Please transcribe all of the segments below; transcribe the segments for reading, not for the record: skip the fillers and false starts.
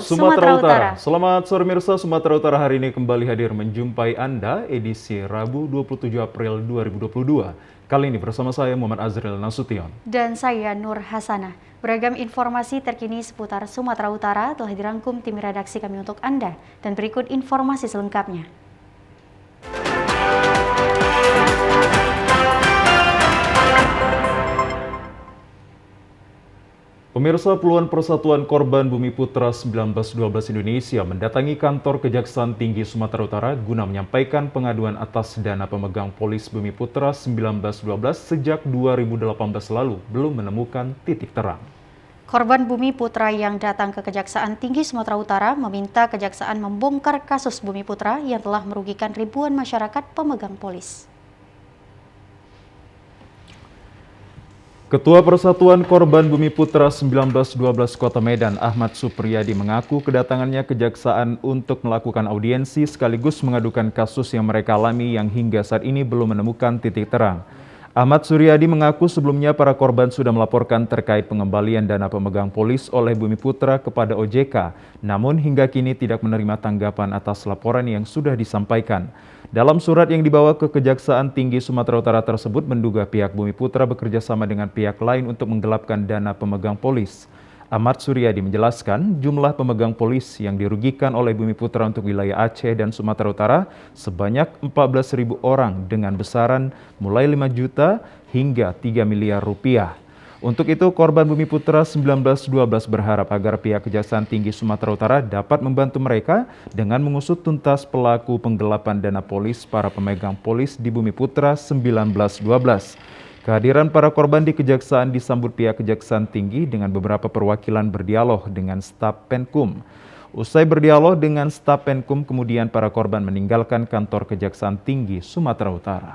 Sumatera Utara. Selamat sore mirsa, Sumatera Utara hari ini kembali hadir menjumpai Anda edisi Rabu 27 April 2022. Kali ini bersama saya Muhammad Azril Nasution. Dan saya Nur Hasanah. Beragam informasi terkini seputar Sumatera Utara telah dirangkum tim redaksi kami untuk Anda. Dan berikut informasi selengkapnya. Pemirsa, puluhan persatuan korban Bumi Putra 1912 Indonesia mendatangi kantor Kejaksaan Tinggi Sumatera Utara guna menyampaikan pengaduan atas dana pemegang polis Bumi Putra 1912 sejak 2018 lalu belum menemukan titik terang. Korban Bumi Putra yang datang ke Kejaksaan Tinggi Sumatera Utara meminta Kejaksaan membongkar kasus Bumi Putra yang telah merugikan ribuan masyarakat pemegang polis. Ketua Persatuan Korban Bumi Putra 1912 Kota Medan, Ahmad Supriyadi mengaku kedatangannya kejaksaan untuk melakukan audiensi sekaligus mengadukan kasus yang mereka alami yang hingga saat ini belum menemukan titik terang. Ahmad Supriyadi mengaku sebelumnya para korban sudah melaporkan terkait pengembalian dana pemegang polis oleh Bumi Putra kepada OJK, namun hingga kini tidak menerima tanggapan atas laporan yang sudah disampaikan. Dalam surat yang dibawa ke Kejaksaan Tinggi Sumatera Utara tersebut menduga pihak Bumi Putra bekerja sama dengan pihak lain untuk menggelapkan dana pemegang polis. Ahmad Supriyadi menjelaskan jumlah pemegang polis yang dirugikan oleh Bumi Putra untuk wilayah Aceh dan Sumatera Utara sebanyak 14.000 orang dengan besaran mulai 5 juta hingga 3 miliar rupiah. Untuk itu, korban Bumi Putra 1912 berharap agar pihak Kejaksaan Tinggi Sumatera Utara dapat membantu mereka dengan mengusut tuntas pelaku penggelapan dana polis para pemegang polis di Bumi Putra 1912. Kehadiran para korban di Kejaksaan disambut pihak Kejaksaan Tinggi dengan beberapa perwakilan berdialog dengan staf Penkum. Usai berdialog dengan staf Penkum, kemudian para korban meninggalkan kantor Kejaksaan Tinggi Sumatera Utara.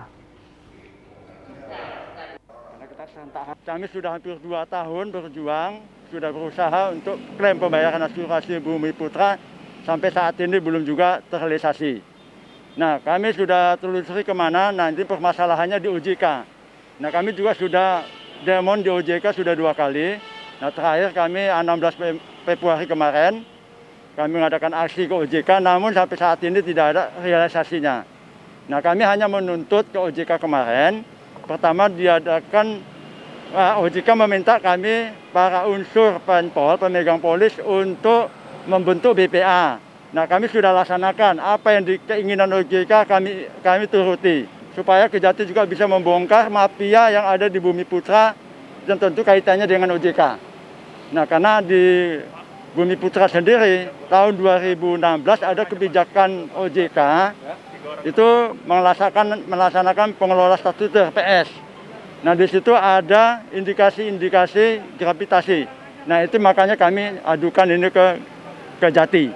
Kami sudah hampir 2 tahun berjuang, sudah berusaha untuk klaim pembayaran asuransi Bumi Putra, sampai saat ini belum juga terrealisasi. Nah, kami sudah telusuri kemana, nanti permasalahannya di OJK. Nah, kami juga sudah demon di OJK sudah 2 kali. Nah, terakhir kami 16 Februari kemarin, kami mengadakan aksi ke OJK, namun sampai saat ini tidak ada realisasinya. Nah, kami hanya menuntut ke OJK kemarin, pertama diadakan OJK meminta kami para unsur Penpol, pemegang polis untuk membentuk BPA. Nah, kami sudah laksanakan apa yang keinginan OJK kami turuti supaya Kejati juga bisa membongkar mafia yang ada di Bumi Putra dan tentu kaitannya dengan OJK. Nah, karena di Bumi Putra sendiri tahun 2016 ada kebijakan OJK itu melaksanakan pengelola statuter PS. Nah, di situ ada indikasi-indikasi gravitasi. Nah, itu makanya kami adukan ini ke Kejati.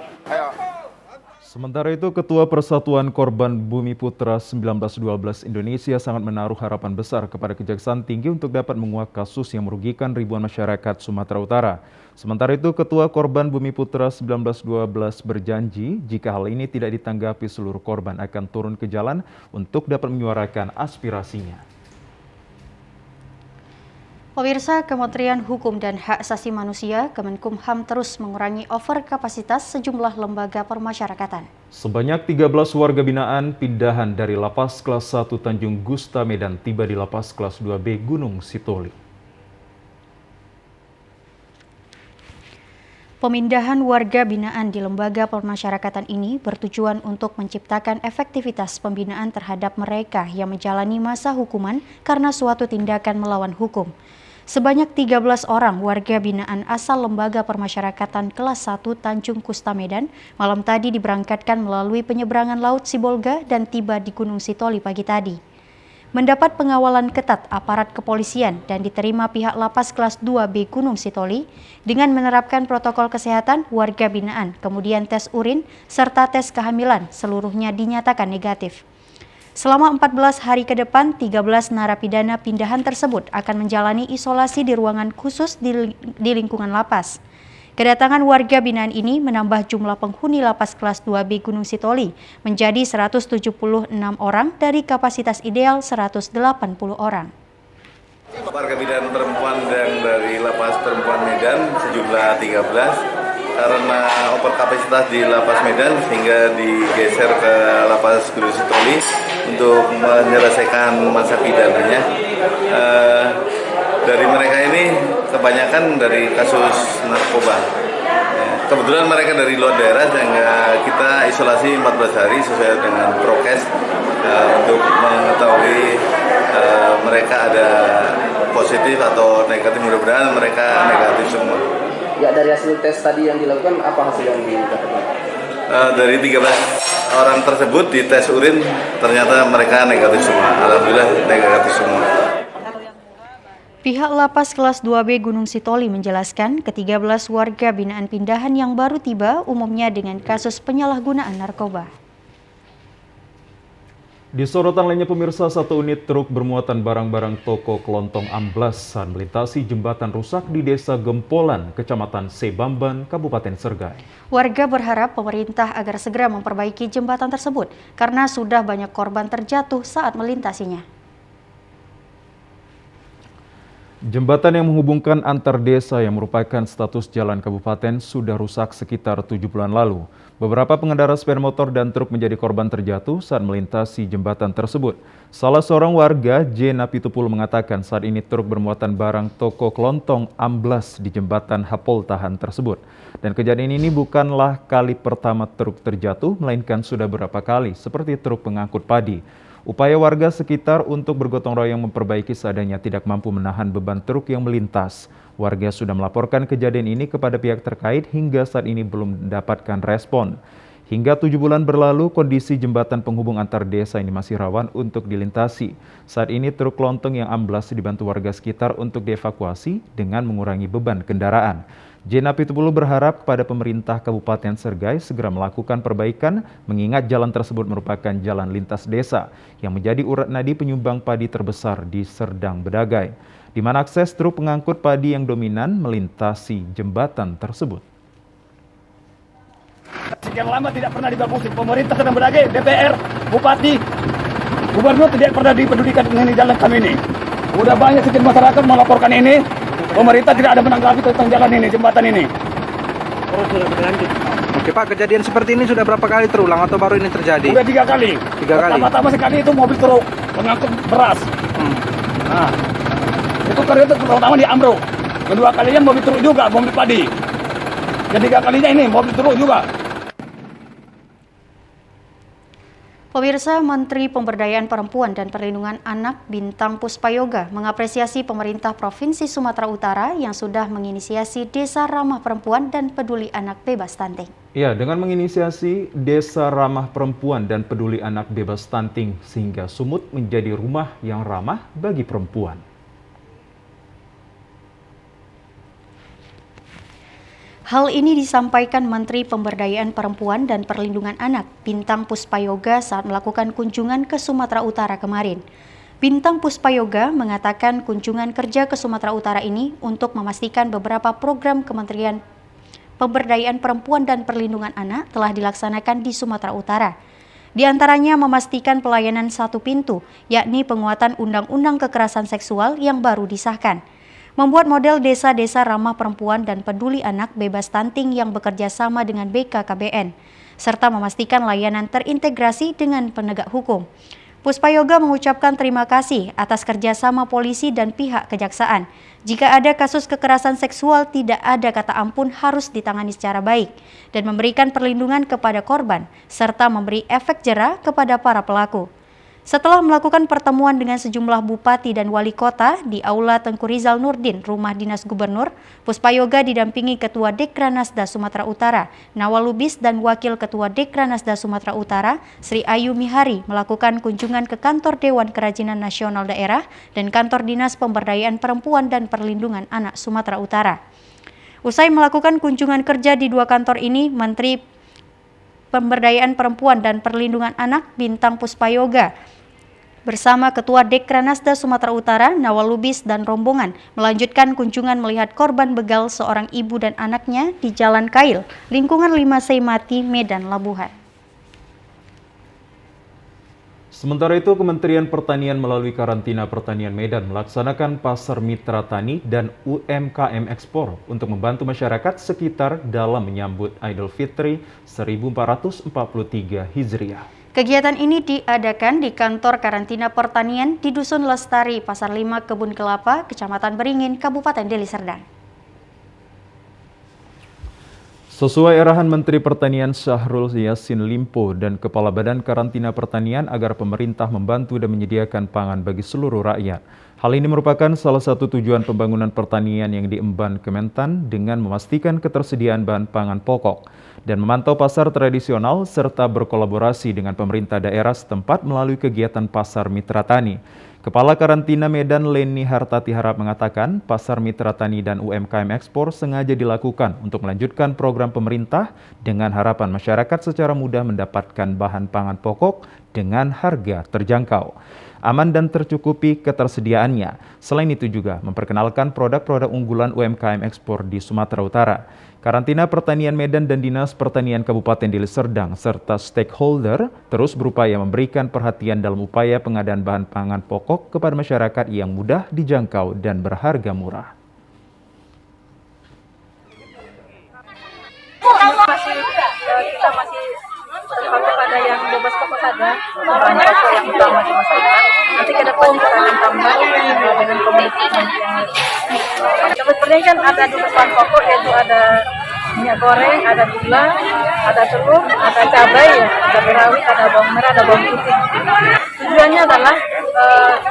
Sementara itu, Ketua Persatuan Korban Bumi Putra 1912 Indonesia sangat menaruh harapan besar kepada Kejaksaan Tinggi untuk dapat menguak kasus yang merugikan ribuan masyarakat Sumatera Utara. Sementara itu, Ketua Korban Bumi Putra 1912 berjanji jika hal ini tidak ditanggapi seluruh korban akan turun ke jalan untuk dapat menyuarakan aspirasinya. Pemirsa, Kementerian Hukum dan Hak Asasi Manusia Kemenkumham terus mengurangi overkapasitas sejumlah lembaga permasyarakatan. Sebanyak 13 warga binaan pindahan dari Lapas Kelas 1 Tanjung Gusta Medan tiba di Lapas Kelas 2B Gunung Sitoli. Pemindahan warga binaan di lembaga permasyarakatan ini bertujuan untuk menciptakan efektivitas pembinaan terhadap mereka yang menjalani masa hukuman karena suatu tindakan melawan hukum. Sebanyak 13 orang warga binaan asal lembaga permasyarakatan kelas 1 Tanjung Gusta Medan malam tadi diberangkatkan melalui penyeberangan Laut Sibolga dan tiba di Gunung Sitoli pagi tadi. Mendapat pengawalan ketat aparat kepolisian dan diterima pihak Lapas Kelas 2B Gunung Sitoli dengan menerapkan protokol kesehatan warga binaan, kemudian tes urin serta tes kehamilan seluruhnya dinyatakan negatif. Selama 14 hari ke depan, 13 narapidana pindahan tersebut akan menjalani isolasi di ruangan khusus di lingkungan lapas. Kedatangan warga binaan ini menambah jumlah penghuni Lapas Kelas 2B Gunung Sitoli menjadi 176 orang dari kapasitas ideal 180 orang. Warga binaan perempuan dan dari Lapas Perempuan Medan sejumlah 13 karena overkapasitas di Lapas Medan sehingga digeser ke Lapas Gunung Sitoli untuk menyelesaikan masa pidananya. Dari mereka ini kebanyakan dari kasus narkoba. Kebetulan mereka dari luar daerah sehingga kita isolasi 14 hari sesuai dengan prokes untuk mengetahui mereka ada positif atau negatif. Mudah-mudahan mereka negatif semua. Ya, dari hasil tes tadi yang dilakukan, apa hasil yang didapatkan? Dari 13 orang tersebut di tes urin ternyata mereka negatif semua. Alhamdulillah negatif semua. Pihak Lapas Kelas 2B Gunung Sitoli menjelaskan ke-13 warga binaan pindahan yang baru tiba umumnya dengan kasus penyalahgunaan narkoba. Di sorotan lainnya pemirsa, satu unit truk bermuatan barang-barang toko kelontong amblas saat melintasi jembatan rusak di Desa Gempolan, Kecamatan Sebamban, Kabupaten Sergai. Warga berharap pemerintah agar segera memperbaiki jembatan tersebut karena sudah banyak korban terjatuh saat melintasinya. Jembatan yang menghubungkan antar desa yang merupakan status jalan kabupaten sudah rusak sekitar 7 bulan lalu. Beberapa pengendara sepeda motor dan truk menjadi korban terjatuh saat melintasi jembatan tersebut. Salah seorang warga, J. Napitupul, mengatakan saat ini truk bermuatan barang toko kelontong amblas di jembatan Hapoltahan tersebut. Dan kejadian ini bukanlah kali pertama truk terjatuh, melainkan sudah beberapa kali, seperti truk pengangkut padi. Upaya warga sekitar untuk bergotong royong memperbaiki seadanya tidak mampu menahan beban truk yang melintas. Warga sudah melaporkan kejadian ini kepada pihak terkait hingga saat ini belum mendapatkan respon. Hingga 7 bulan berlalu, kondisi jembatan penghubung antar desa ini masih rawan untuk dilintasi. Saat ini truk kelontong yang amblas dibantu warga sekitar untuk dievakuasi dengan mengurangi beban kendaraan. Jena Pitupulu berharap kepada pemerintah Kabupaten Sergai segera melakukan perbaikan mengingat jalan tersebut merupakan jalan lintas desa yang menjadi urat nadi penyumbang padi terbesar di Serdang Bedagai, di mana akses truk pengangkut padi yang dominan melintasi jembatan tersebut. Sekian lama tidak pernah dibagusin pemerintah Serdang Bedagai, DPR, Bupati, Gubernur tidak pernah dipedulikan dengan jalan kami ini. Udah banyak sekian masyarakat melaporkan ini. Pemerintah tidak ada menanggapi tentang jalan ini, jembatan ini. Oh, sudah berlanjut. Oke Pak, kejadian seperti ini sudah berapa kali terulang atau baru ini terjadi? Sudah 3 kali. 3 kali? Pertama sekali itu mobil truk pengangkut beras. Nah, itu kereta terutama di Amro. Kedua kalinya mobil truk juga, mobil padi. Ketiga kalinya ini mobil truk juga. Pemirsa, Menteri Pemberdayaan Perempuan dan Perlindungan Anak Bintang Puspayoga mengapresiasi pemerintah Provinsi Sumatera Utara yang sudah menginisiasi Desa Ramah Perempuan dan Peduli Anak Bebas Stunting. Ya, dengan menginisiasi Desa Ramah Perempuan dan Peduli Anak Bebas Stunting sehingga Sumut menjadi rumah yang ramah bagi perempuan. Hal ini disampaikan Menteri Pemberdayaan Perempuan dan Perlindungan Anak Bintang Puspayoga saat melakukan kunjungan ke Sumatera Utara kemarin. Bintang Puspayoga mengatakan kunjungan kerja ke Sumatera Utara ini untuk memastikan beberapa program Kementerian Pemberdayaan Perempuan dan Perlindungan Anak telah dilaksanakan di Sumatera Utara. Di antaranya memastikan pelayanan satu pintu, yakni penguatan Undang-Undang Kekerasan Seksual yang baru disahkan. Membuat model desa-desa ramah perempuan dan peduli anak bebas stunting yang bekerja sama dengan BKKBN, serta memastikan layanan terintegrasi dengan penegak hukum. Puspayoga mengucapkan terima kasih atas kerjasama polisi dan pihak kejaksaan. Jika ada kasus kekerasan seksual, tidak ada kata ampun, harus ditangani secara baik, dan memberikan perlindungan kepada korban, serta memberi efek jera kepada para pelaku. Setelah melakukan pertemuan dengan sejumlah bupati dan wali kota di Aula Tengku Rizal Nurdin, Rumah Dinas Gubernur, Puspayoga didampingi Ketua Dekranasda Sumatera Utara, Nawalubis, dan Wakil Ketua Dekranasda Sumatera Utara, Sri Ayu Mihari, melakukan kunjungan ke Kantor Dewan Kerajinan Nasional Daerah dan Kantor Dinas Pemberdayaan Perempuan dan Perlindungan Anak Sumatera Utara. Usai melakukan kunjungan kerja di 2 kantor ini, Menteri Pemberdayaan Perempuan dan Perlindungan Anak Bintang Puspayoga bersama Ketua Dekranasda Sumatera Utara, Nawalubis, dan rombongan melanjutkan kunjungan melihat korban begal seorang ibu dan anaknya di Jalan Kail, lingkungan 5 Seimati, Medan, Labuhan. Sementara itu, Kementerian Pertanian melalui Karantina Pertanian Medan melaksanakan Pasar Mitra Tani dan UMKM Ekspor untuk membantu masyarakat sekitar dalam menyambut Idul Fitri 1443 Hijriah. Kegiatan ini diadakan di kantor Karantina Pertanian di Dusun Lestari, Pasar 5, Kebun Kelapa, Kecamatan Beringin, Kabupaten Deli Serdang. Sesuai arahan Menteri Pertanian Syahrul Yassin Limpo dan Kepala Badan Karantina Pertanian agar pemerintah membantu dan menyediakan pangan bagi seluruh rakyat. Hal ini merupakan salah satu tujuan pembangunan pertanian yang diemban Kementan dengan memastikan ketersediaan bahan pangan pokok dan memantau pasar tradisional serta berkolaborasi dengan pemerintah daerah setempat melalui kegiatan Pasar Mitra Tani. Kepala Karantina Medan Leni Hartati Harap mengatakan Pasar Mitra Tani dan UMKM Ekspor sengaja dilakukan untuk melanjutkan program pemerintah dengan harapan masyarakat secara mudah mendapatkan bahan pangan pokok dengan harga terjangkau, aman dan tercukupi ketersediaannya. Selain itu juga memperkenalkan produk-produk unggulan UMKM Ekspor di Sumatera Utara. Karantina Pertanian Medan dan Dinas Pertanian Kabupaten Deli Serdang serta stakeholder terus berupaya memberikan perhatian dalam upaya pengadaan bahan pangan pokok kepada masyarakat yang mudah dijangkau dan berharga murah. Kita masih terpaku pada yang 12 pokok saja, bahan pokok yang utama di masyarakat. Nanti ke depan kita akan tambah dengan komunitas yang sebenarnya kan ada 12 bahan pokok, yaitu ada minyak goreng, ada gula, ada telur, ada cabai, cabai rawit, ada bawang merah, ada bawang putih. Tujuannya adalah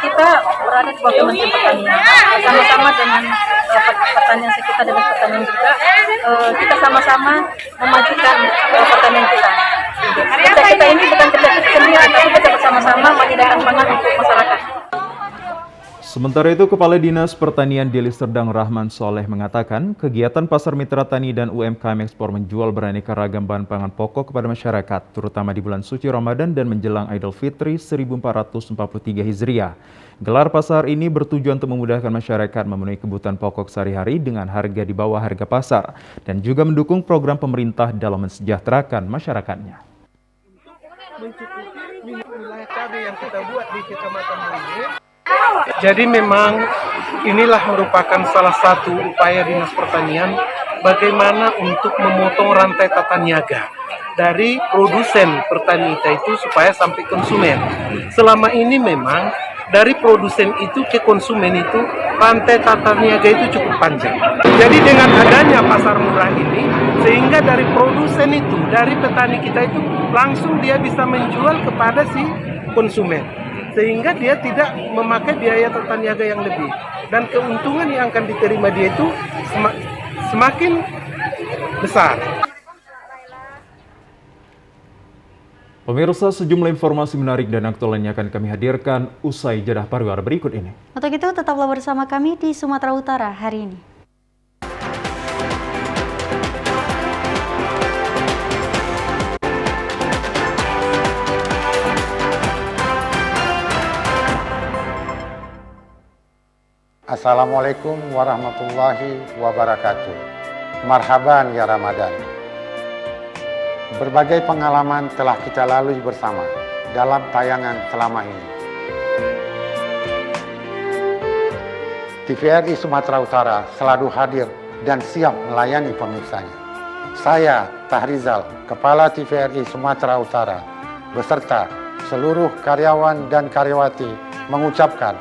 kita berada di bawah Kementerian Pertanian, sama-sama dengan pertanian sekitar dengan pertanian juga, kita sama-sama memajukan pertanian kita. Kerja kita ini bukan kerja kita sendiri, tapi kita bersama-sama menyediakan pangan untuk masyarakat. Sementara itu, Kepala Dinas Pertanian Deli Serdang Rahman Soleh mengatakan kegiatan Pasar Mitra Tani dan UMKM Ekspor menjual beraneka ragam bahan pangan pokok kepada masyarakat, terutama di bulan suci Ramadan dan menjelang Idul Fitri 1443 Hijriah. Gelar pasar ini bertujuan untuk memudahkan masyarakat memenuhi kebutuhan pokok sehari-hari dengan harga di bawah harga pasar dan juga mendukung program pemerintah dalam mensejahterakan masyarakatnya. Mencukupi wilayah cabai yang kita buat di Kecamatan Beringin. Jadi memang inilah merupakan salah satu upaya Dinas Pertanian bagaimana untuk memotong rantai tata niaga dari produsen pertanian kita itu supaya sampai konsumen. Selama ini memang dari produsen itu ke konsumen itu rantai tata niaga itu cukup panjang. Jadi dengan adanya pasar murah ini, sehingga dari produsen itu, dari petani kita itu langsung dia bisa menjual kepada si konsumen. Sehingga dia tidak memakai biaya tata niaga yang lebih. Dan keuntungan yang akan diterima dia itu semakin besar. Pemirsa, sejumlah informasi menarik dan aktual lainnya akan kami hadirkan usai jeda pariwara berikut ini. Untuk itu, tetaplah bersama kami di Sumatera Utara hari ini. Assalamualaikum warahmatullahi wabarakatuh. Marhaban ya Ramadan. Berbagai pengalaman telah kita lalui bersama dalam tayangan selama ini. TVRI Sumatera Utara selalu hadir dan siap melayani pemirsanya. Saya, Tahrizal, Kepala TVRI Sumatera Utara, beserta seluruh karyawan dan karyawati mengucapkan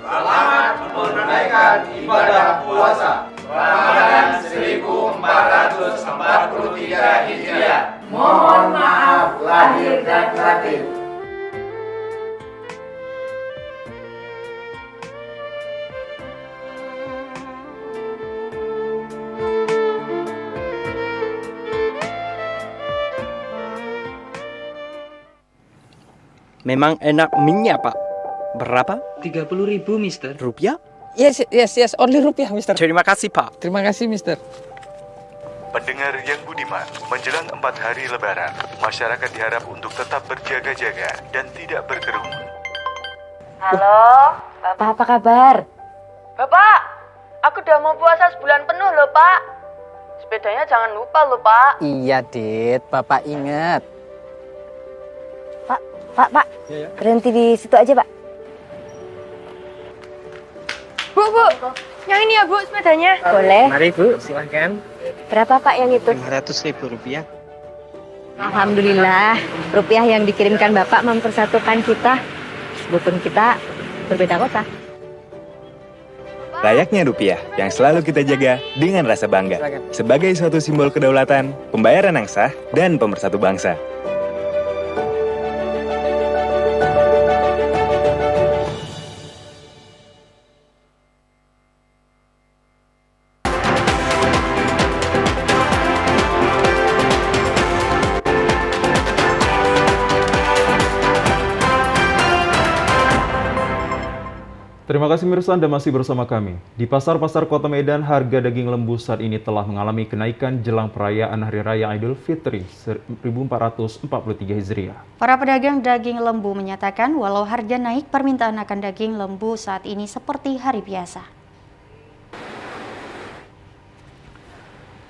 selamat menunaikan ibadah puasa Ramadan 1443 Hijriah. Mohon maaf lahir dan batin. Memang enak mie-nya, Pak. Berapa? 30.000, Mister. Rupiah? Yes, only rupiah, Mister. Terima kasih, Pak. Terima kasih, Mister. Pendengar yang budiman, menjelang 4 hari Lebaran, masyarakat diharap untuk tetap berjaga-jaga dan tidak berkerumun. Halo, Bapak apa kabar? Bapak, aku udah mau puasa sebulan penuh loh, Pak. Sepedanya jangan lupa loh, Pak. Iya, Dit. Bapak ingat. Pak, Pak, berhenti di situ aja, Pak. Bu, yang ini ya, Bu, sepedanya. Boleh. Mari Bu, silahkan. Berapa, Pak, yang itu? Rp500.000. Alhamdulillah, rupiah yang dikirimkan Bapak mempersatukan kita, meskipun kita berbeda kota. Layaknya rupiah yang selalu kita jaga dengan rasa bangga. Sebagai suatu simbol kedaulatan, pembayaran yang sah, dan pemersatu bangsa. Terima kasih pemirsa, Anda masih bersama kami. Di pasar-pasar Kota Medan, harga daging lembu saat ini telah mengalami kenaikan jelang perayaan Hari Raya Idul Fitri 1443 Hijriah. Para pedagang daging lembu menyatakan walau harga naik, permintaan akan daging lembu saat ini seperti hari biasa.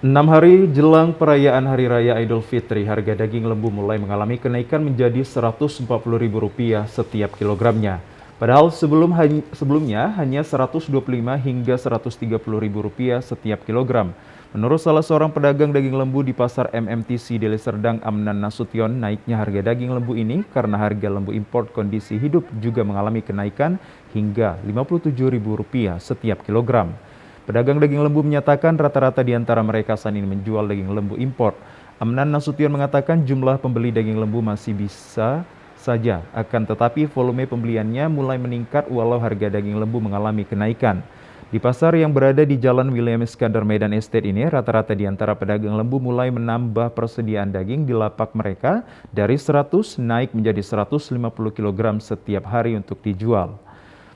6 hari jelang perayaan Hari Raya Idul Fitri, harga daging lembu mulai mengalami kenaikan menjadi Rp140.000 setiap kilogramnya. Padahal sebelumnya hanya Rp125 hingga Rp130.000 setiap kilogram. Menurut salah seorang pedagang daging lembu di pasar MMTC Deli Serdang, Amnan Nasution, naiknya harga daging lembu ini karena harga lembu impor kondisi hidup juga mengalami kenaikan hingga Rp57.000 setiap kilogram. Pedagang daging lembu menyatakan rata-rata di antara mereka saat ini menjual daging lembu impor. Amnan Nasution mengatakan jumlah pembeli daging lembu masih bisa saja, akan tetapi volume pembeliannya mulai meningkat walau harga daging lembu mengalami kenaikan. Di pasar yang berada di Jalan William Iskandar Medan Estate ini, rata-rata di antara pedagang lembu mulai menambah persediaan daging di lapak mereka dari 100 naik menjadi 150 kg setiap hari untuk dijual.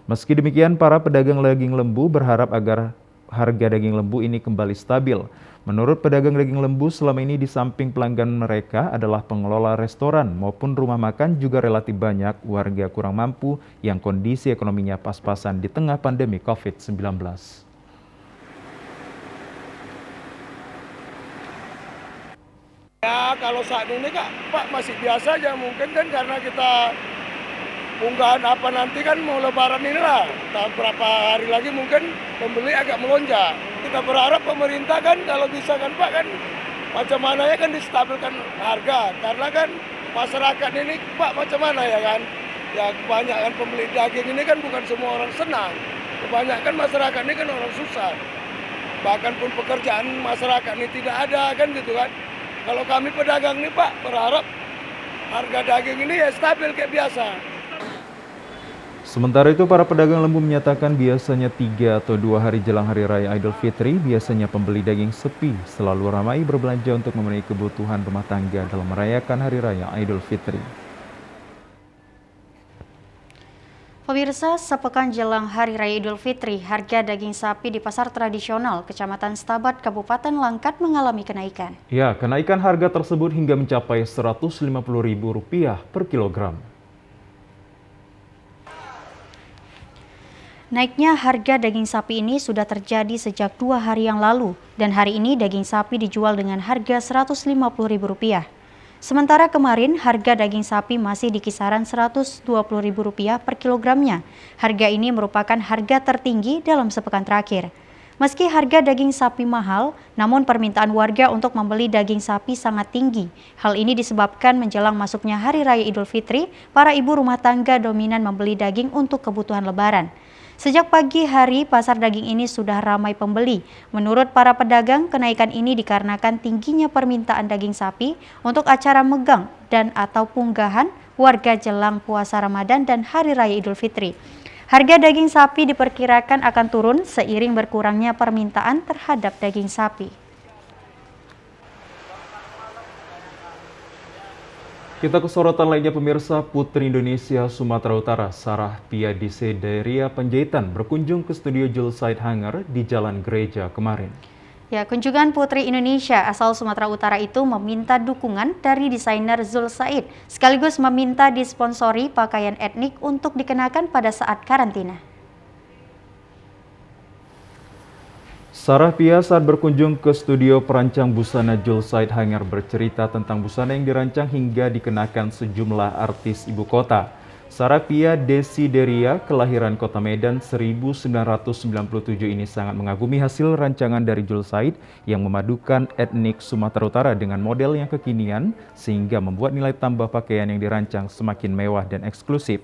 Meski demikian, para pedagang daging lembu berharap agar harga daging lembu ini kembali stabil. Menurut pedagang daging lembu, selama ini di samping pelanggan mereka adalah pengelola restoran maupun rumah makan, juga relatif banyak warga kurang mampu yang kondisi ekonominya pas-pasan di tengah pandemi COVID-19. Ya, kalau saat ini Pak masih biasa aja, mungkin kan karena kita unggahan apa nanti kan mau lebaran inilah, berapa hari lagi mungkin pembeli agak melonjak. Kita berharap pemerintah kan kalau bisa kan Pak kan macam mana ya kan distabilkan harga, karena kan masyarakat ini Pak macam mana ya kan, ya kebanyakan pembeli daging ini kan bukan semua orang senang, kebanyakan masyarakat ini kan orang susah, bahkan pun pekerjaan masyarakat ini tidak ada kan gitu kan. Kalau kami pedagang ini Pak berharap harga daging ini ya stabil kayak biasa. Sementara itu, para pedagang lembu menyatakan biasanya 3 atau 2 hari jelang Hari Raya Idul Fitri, biasanya pembeli daging sepi, selalu ramai berbelanja untuk memenuhi kebutuhan rumah tangga dalam merayakan Hari Raya Idul Fitri. Pemirsa, sepekan jelang Hari Raya Idul Fitri, harga daging sapi di pasar tradisional Kecamatan Stabat, Kabupaten Langkat mengalami kenaikan. Ya, kenaikan harga tersebut hingga mencapai Rp150.000 per kilogram. Naiknya harga daging sapi ini sudah terjadi sejak 2 hari yang lalu, dan hari ini daging sapi dijual dengan harga Rp150.000. Sementara kemarin harga daging sapi masih di kisaran Rp120.000 per kilogramnya. Harga ini merupakan harga tertinggi dalam sepekan terakhir. Meski harga daging sapi mahal, namun permintaan warga untuk membeli daging sapi sangat tinggi. Hal ini disebabkan menjelang masuknya Hari Raya Idul Fitri, para ibu rumah tangga dominan membeli daging untuk kebutuhan lebaran. Sejak pagi hari, pasar daging ini sudah ramai pembeli. Menurut para pedagang, kenaikan ini dikarenakan tingginya permintaan daging sapi untuk acara megang dan atau punggahan warga jelang puasa Ramadan dan Hari Raya Idul Fitri. Harga daging sapi diperkirakan akan turun seiring berkurangnya permintaan terhadap daging sapi. Kita ke sorotan lainnya pemirsa. Putri Indonesia Sumatera Utara Sarah Pia Disederia Panjaitan berkunjung ke studio Julsaid Hangar di Jalan Gereja kemarin. Ya, kunjungan Putri Indonesia asal Sumatera Utara itu meminta dukungan dari desainer Zul Said, sekaligus meminta disponsori pakaian etnik untuk dikenakan pada saat karantina. Sarah Pia saat berkunjung ke studio perancang busana Julsaid Hanger bercerita tentang busana yang dirancang hingga dikenakan sejumlah artis ibu kota. Sarah Pia Desideria, kelahiran Kota Medan 1997 ini sangat mengagumi hasil rancangan dari Julsaid yang memadukan etnik Sumatera Utara dengan model yang kekinian sehingga membuat nilai tambah pakaian yang dirancang semakin mewah dan eksklusif.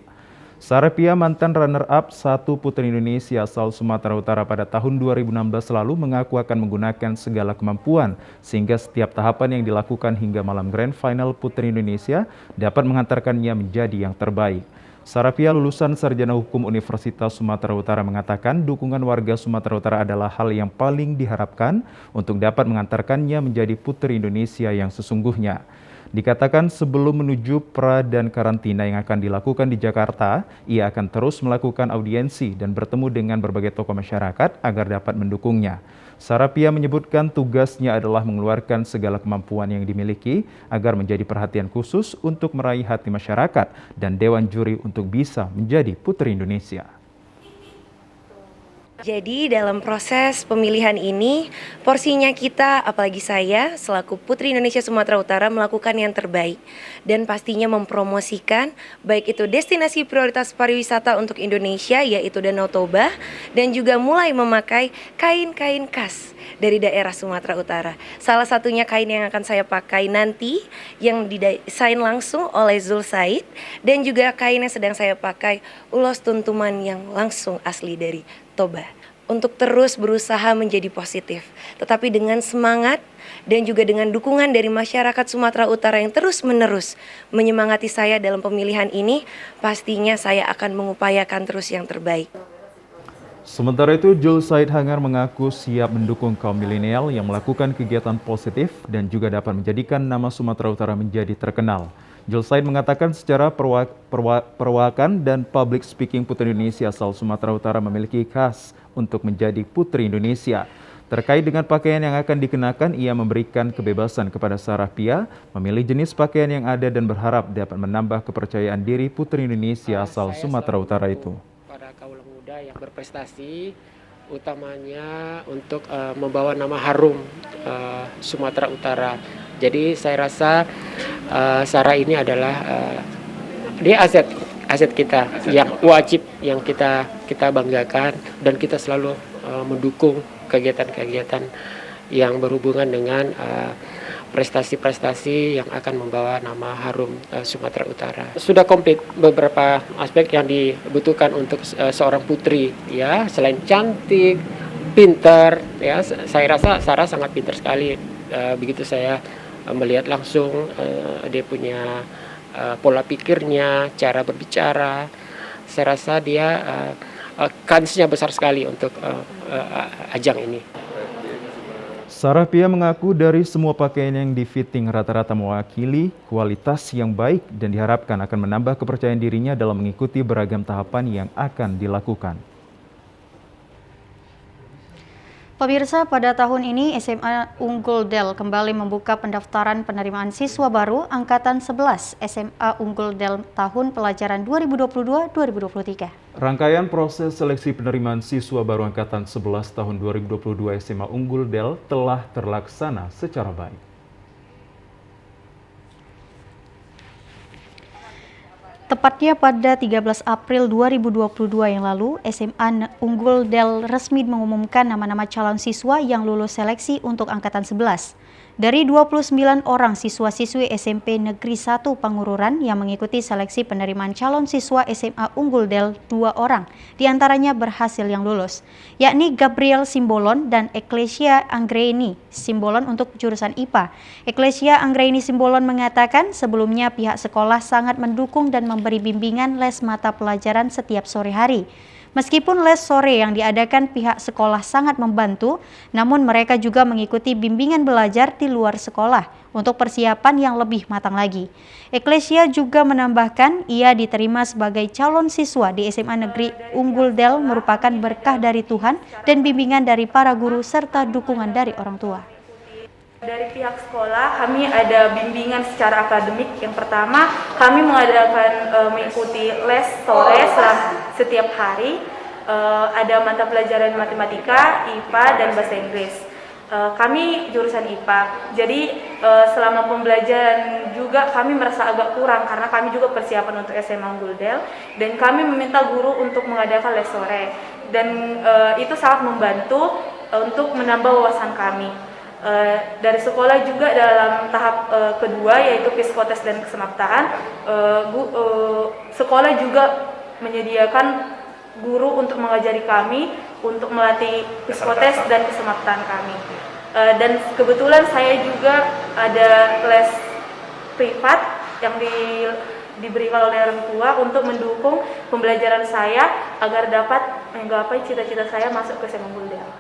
Sarah Pia, mantan runner-up 1 Putri Indonesia asal Sumatera Utara pada tahun 2016 lalu, mengaku akan menggunakan segala kemampuan sehingga setiap tahapan yang dilakukan hingga malam Grand Final Putri Indonesia dapat mengantarkannya menjadi yang terbaik. Sarah Pia, lulusan Sarjana Hukum Universitas Sumatera Utara, mengatakan dukungan warga Sumatera Utara adalah hal yang paling diharapkan untuk dapat mengantarkannya menjadi Putri Indonesia yang sesungguhnya. Dikatakan sebelum menuju pra dan karantina yang akan dilakukan di Jakarta, ia akan terus melakukan audiensi dan bertemu dengan berbagai tokoh masyarakat agar dapat mendukungnya. Sarah Pia menyebutkan tugasnya adalah mengeluarkan segala kemampuan yang dimiliki agar menjadi perhatian khusus untuk meraih hati masyarakat dan Dewan Juri untuk bisa menjadi Putri Indonesia. Jadi dalam proses pemilihan ini, porsinya kita, apalagi saya, selaku Putri Indonesia Sumatera Utara, melakukan yang terbaik. Dan pastinya mempromosikan, baik itu destinasi prioritas pariwisata untuk Indonesia, yaitu Danau Toba, dan juga mulai memakai kain-kain khas dari daerah Sumatera Utara. Salah satunya kain yang akan saya pakai nanti, yang didesain langsung oleh Julsaid, dan juga kain yang sedang saya pakai, ulos tuntuman yang langsung asli dari Toba. Untuk terus berusaha menjadi positif, tetapi dengan semangat dan juga dengan dukungan dari masyarakat Sumatera Utara yang terus-menerus menyemangati saya dalam pemilihan ini, pastinya saya akan mengupayakan terus yang terbaik. Sementara itu, Julsaid Hanger mengaku siap mendukung kaum milenial yang melakukan kegiatan positif dan juga dapat menjadikan nama Sumatera Utara menjadi terkenal. Julsaid mengatakan secara perwakan dan public speaking Putri Indonesia asal Sumatera Utara memiliki khas untuk menjadi Putri Indonesia. Terkait dengan pakaian yang akan dikenakan, ia memberikan kebebasan kepada Sarah Pia memilih jenis pakaian yang ada dan berharap dapat menambah kepercayaan diri Putri Indonesia asal Sumatera Utara itu. Pada kaula muda yang berprestasi, utamanya untuk membawa nama harum Sumatera Utara. Jadi saya rasa Sarah ini adalah dia aset kita yang wajib yang kita banggakan, dan kita selalu mendukung kegiatan-kegiatan yang berhubungan dengan prestasi-prestasi yang akan membawa nama harum Sumatera Utara. Sudah komplit beberapa aspek yang dibutuhkan untuk seorang putri, ya, selain cantik, pintar, ya, saya rasa Sarah sangat pintar sekali. Begitu saya melihat langsung dia punya pola pikirnya, cara berbicara, saya rasa dia kansnya besar sekali untuk ajang ini. Sarah Pia mengaku dari semua pakaian yang di-fitting rata-rata mewakili kualitas yang baik dan diharapkan akan menambah kepercayaan dirinya dalam mengikuti beragam tahapan yang akan dilakukan. Pemirsa, pada tahun ini SMA Unggul Del kembali membuka pendaftaran penerimaan siswa baru Angkatan 11 SMA Unggul Del tahun pelajaran 2022-2023. Rangkaian proses seleksi penerimaan siswa baru Angkatan 11 tahun 2022 SMA Unggul Del telah terlaksana secara baik. Tepatnya pada 13 April 2022 yang lalu, SMA Unggul Del resmi mengumumkan nama-nama calon siswa yang lulus seleksi untuk Angkatan 11. Dari 29 orang siswa-siswi SMP Negeri 1 Pangururan yang mengikuti seleksi penerimaan calon siswa SMA Unggul Del, 2 orang diantaranya berhasil yang lulus, yakni Gabriel Simbolon dan Eklesia Anggraini Simbolon untuk jurusan IPA. Eklesia Anggraini Simbolon mengatakan sebelumnya pihak sekolah sangat mendukung dan memberi bimbingan les mata pelajaran setiap sore hari. Meskipun les sore yang diadakan pihak sekolah sangat membantu, namun mereka juga mengikuti bimbingan belajar di luar sekolah untuk persiapan yang lebih matang lagi. Eklesia juga menambahkan ia diterima sebagai calon siswa di SMA Negeri Unggul Del merupakan berkah dari Tuhan dan bimbingan dari para guru serta dukungan dari orang tua. Dari pihak sekolah kami ada bimbingan secara akademik. Yang pertama, kami mengadakan mengikuti les sore setiap hari. ada mata pelajaran matematika, IPA, dan bahasa Inggris. Kami jurusan IPA, jadi selama pembelajaran juga kami merasa agak kurang karena kami juga persiapan untuk SMA Unggul Del, dan kami meminta guru untuk mengadakan les sore, dan itu sangat membantu untuk menambah wawasan kami. Dari sekolah juga dalam tahap kedua yaitu psikotes dan kesemaptaan, sekolah juga menyediakan guru untuk mengajari kami untuk melatih psikotes dan kesemaptaan kami. Dan kebetulan saya juga ada les privat yang diberikan oleh orang tua untuk mendukung pembelajaran saya agar dapat menggapai cita-cita saya masuk ke SMA Unggul Del.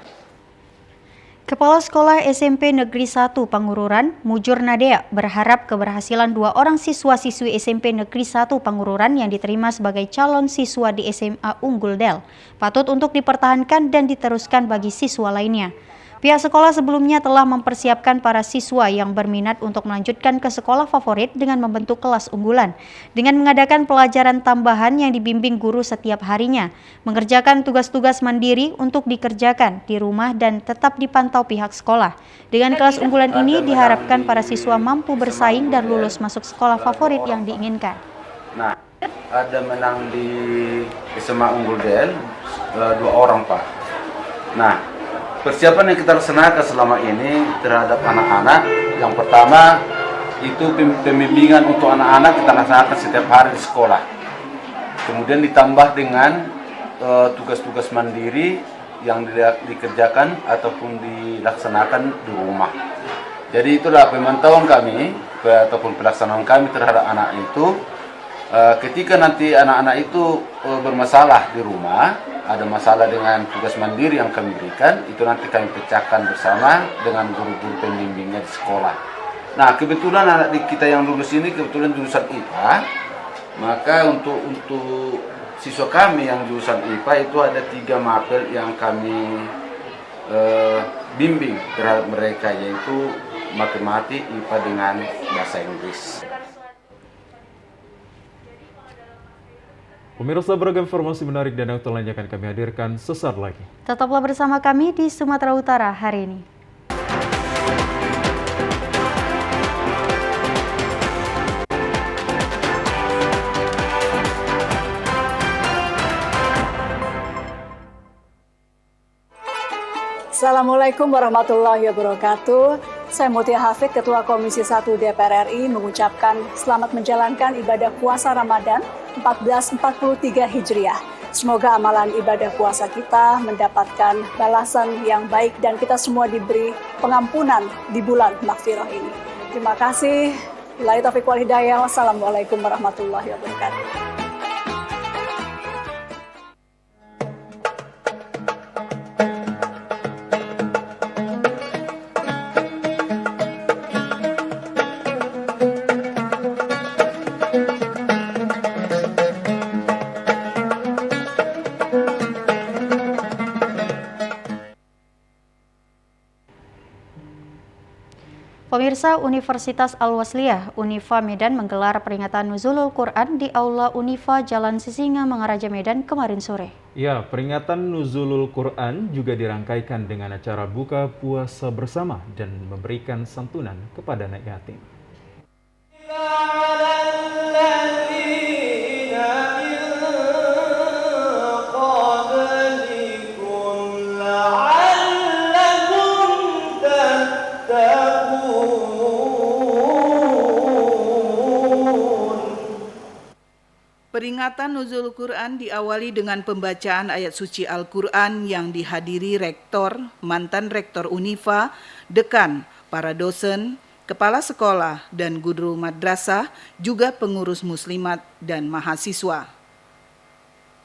Kepala Sekolah SMP Negeri 1 Pangururan, Mujur Nadea, berharap keberhasilan 2 orang siswa-siswi SMP Negeri 1 Pangururan yang diterima sebagai calon siswa di SMA Unggul Del patut untuk dipertahankan dan diteruskan bagi siswa lainnya. Pihak sekolah sebelumnya telah mempersiapkan para siswa yang berminat untuk melanjutkan ke sekolah favorit dengan membentuk kelas unggulan, dengan mengadakan pelajaran tambahan yang dibimbing guru setiap harinya, mengerjakan tugas-tugas mandiri untuk dikerjakan di rumah dan tetap dipantau pihak sekolah. Dengan kelas unggulan ini diharapkan para siswa mampu bersaing dan lulus masuk sekolah favorit yang diinginkan. Nah, ada menang di SMA Unggul Del 2 orang, Pak. Nah, persiapan yang kita laksanakan selama ini terhadap anak-anak, yang pertama itu pembimbingan untuk anak-anak kita laksanakan setiap hari di sekolah. Kemudian ditambah dengan tugas-tugas mandiri yang dikerjakan ataupun dilaksanakan di rumah. Jadi itulah pemantauan kami ataupun pelaksanaan kami terhadap anak itu. Ketika nanti anak-anak itu bermasalah di rumah, ada masalah dengan tugas mandiri yang kami berikan, itu nanti kami pecahkan bersama dengan guru-guru pembimbingnya di sekolah. Nah, kebetulan anak kita yang lulus ini kebetulan jurusan IPA, maka untuk siswa kami yang jurusan IPA itu ada 3 mapel yang kami bimbing terhadap mereka, yaitu matematik, IPA dengan bahasa Inggris. Pemirsa, beragam informasi menarik dan aktual lainnya akan kami hadirkan sesaat lagi. Tetaplah bersama kami di Sumatera Utara hari ini. Assalamualaikum warahmatullahi wabarakatuh. Saya Mutia Hafid, Ketua Komisi 1 DPR RI, mengucapkan selamat menjalankan ibadah puasa Ramadan 1443 Hijriah. Semoga amalan ibadah puasa kita mendapatkan balasan yang baik dan kita semua diberi pengampunan di bulan Maghfirah ini. Terima kasih. Wabillahi taufiq wal hidayah. Wassalamualaikum warahmatullahi wabarakatuh. Pemirsa, Universitas Al-Wasliyah Unifa Medan menggelar peringatan Nuzulul Quran di Aula Unifa Jalan Sisinga, Mangaraja, Medan kemarin sore. Ya, peringatan Nuzulul Quran juga dirangkaikan dengan acara buka puasa bersama dan memberikan santunan kepada anak yatim. Peringatan Nuzul Quran diawali dengan pembacaan ayat suci Al-Quran yang dihadiri rektor, mantan rektor Unifa, dekan, para dosen, kepala sekolah, dan guru madrasah, juga pengurus muslimat dan mahasiswa.